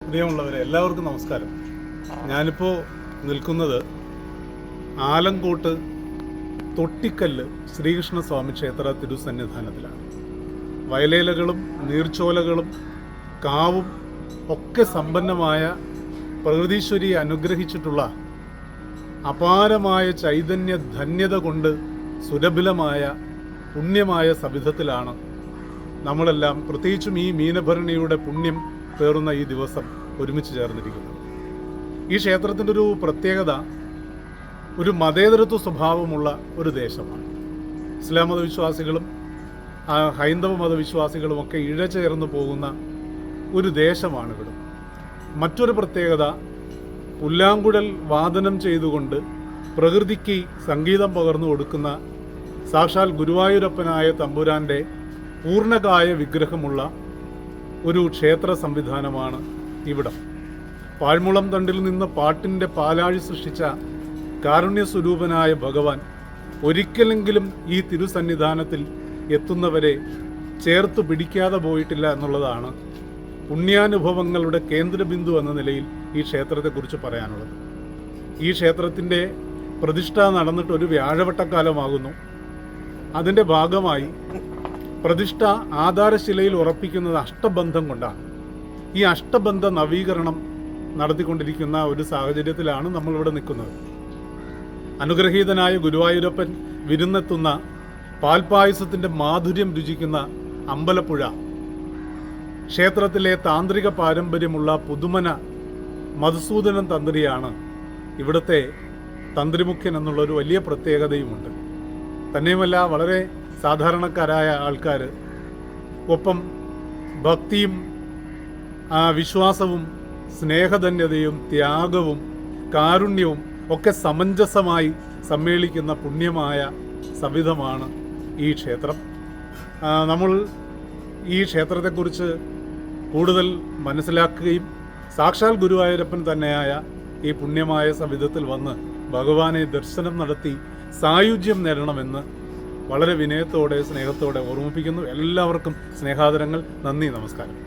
പ്രിയമുള്ളവരെ എല്ലാവർക്കും നമസ്കാരം. ഞാനിപ്പോൾ നിൽക്കുന്നത് ആലങ്കോട്ട് തൊട്ടിക്കല്ല് ശ്രീകൃഷ്ണസ്വാമി ക്ഷേത്ര തിരുസന്നിധാനത്തിലാണ്. വയലേലകളും നീർച്ചോലകളും കാവും ഒക്കെ സമ്പന്നമായ പ്രകൃതീശ്വരിയെ അനുഗ്രഹിച്ചിട്ടുള്ള അപാരമായ ചൈതന്യ ധന്യത കൊണ്ട് സുലഭിലമായ പുണ്യമായ സവിധത്തിലാണ് നമ്മളെല്ലാം, പ്രത്യേകിച്ചും ഈ മീനഭരണിയുടെ പുണ്യം പേറുന്ന ഈ ദിവസം ഒരുമിച്ച് ചേർന്നിരിക്കുന്നത്. ഈ ക്ഷേത്രത്തിൻ്റെ ഒരു പ്രത്യേകത ഒരു മതേതരത്വ സ്വഭാവമുള്ള ഒരു ദേശമാണ്. ഇസ്ലാം മതവിശ്വാസികളും ഹൈന്ദവ മതവിശ്വാസികളുമൊക്കെ ഇഴചേർന്ന് പോകുന്ന ഒരു ദേശമാണിവിടെ. മറ്റൊരു പ്രത്യേകത, പുല്ലാങ്കുഴൽ വാദനം ചെയ്തുകൊണ്ട് പ്രകൃതിക്ക് സംഗീതം പകർന്നു കൊടുക്കുന്ന സാക്ഷാൽ ഗുരുവായൂരപ്പനായ തമ്പുരാൻ്റെ പൂർണ്ണകായ വിഗ്രഹമുള്ള ഒരു ക്ഷേത്ര സംവിധാനമാണ് ഇവിടം. പാഴ്മുളം തണ്ടിൽ നിന്ന് പാട്ടിൻ്റെ പാലാഴി സൃഷ്ടിച്ച കാരുണ്യസ്വരൂപനായ ഭഗവാൻ ഒരിക്കലെങ്കിലും ഈ തിരുസന്നിധാനത്തിൽ എത്തുന്നവരെ ചേർത്ത് പിടിക്കാതെ പോയിട്ടില്ല എന്നുള്ളതാണ് പുണ്യാനുഭവങ്ങളുടെ കേന്ദ്രബിന്ദു എന്ന നിലയിൽ ഈ ക്ഷേത്രത്തെക്കുറിച്ച് പറയാനുള്ളത്. ഈ ക്ഷേത്രത്തിൻ്റെ പ്രതിഷ്ഠ നടന്നിട്ട് ഒരു വ്യാഴവട്ടക്കാലമാകുന്നു. അതിൻ്റെ ഭാഗമായി പ്രതിഷ്ഠ ആധാരശിലയിൽ ഉറപ്പിക്കുന്നത് അഷ്ടബന്ധം കൊണ്ടാണ്. ഈ അഷ്ടബന്ധ നവീകരണം നടത്തിക്കൊണ്ടിരിക്കുന്ന ഒരു സാഹചര്യത്തിലാണ് നമ്മളിവിടെ നിൽക്കുന്നത്. അനുഗ്രഹീതനായ ഗുരുവായൂരപ്പൻ വിരുന്നെത്തുന്ന പാൽപായസത്തിൻ്റെ മാധുര്യം രുചിക്കുന്ന അമ്പലപ്പുഴ ക്ഷേത്രത്തിലെ താന്ത്രിക പാരമ്പര്യമുള്ള പുതുമന മധുസൂദനൻ തന്ത്രിയാണ് ഇവിടുത്തെ തന്ത്രിമുഖ്യൻ എന്നുള്ളൊരു വലിയ പ്രത്യേകതയുമുണ്ട്. തന്നെയുമല്ല, വളരെ സാധാരണക്കാരായ ആൾക്കാർ, ഒപ്പം ഭക്തിയും വിശ്വാസവും സ്നേഹധന്യതയും ത്യാഗവും കാരുണ്യവും ഒക്കെ സമഞ്ജസമായി സമ്മേളിക്കുന്ന പുണ്യമായ സവിധമാണ് ഈ ക്ഷേത്രം. നമ്മൾ ഈ ക്ഷേത്രത്തെക്കുറിച്ച് കൂടുതൽ മനസ്സിലാക്കുകയും സാക്ഷാൽ ഗുരുവായൂരപ്പൻ തന്നെയായ ഈ പുണ്യമായ സവിധത്തിൽ വന്ന് ഭഗവാനെ ദർശനം നടത്തി സായുജ്യം നേടണമെന്ന് വളരെ വിനയത്തോടെ സ്നേഹത്തോടെ ഓർമ്മിപ്പിക്കുന്നു. എല്ലാവർക്കും സ്നേഹാദരങ്ങൾ. നന്ദി, നമസ്കാരം.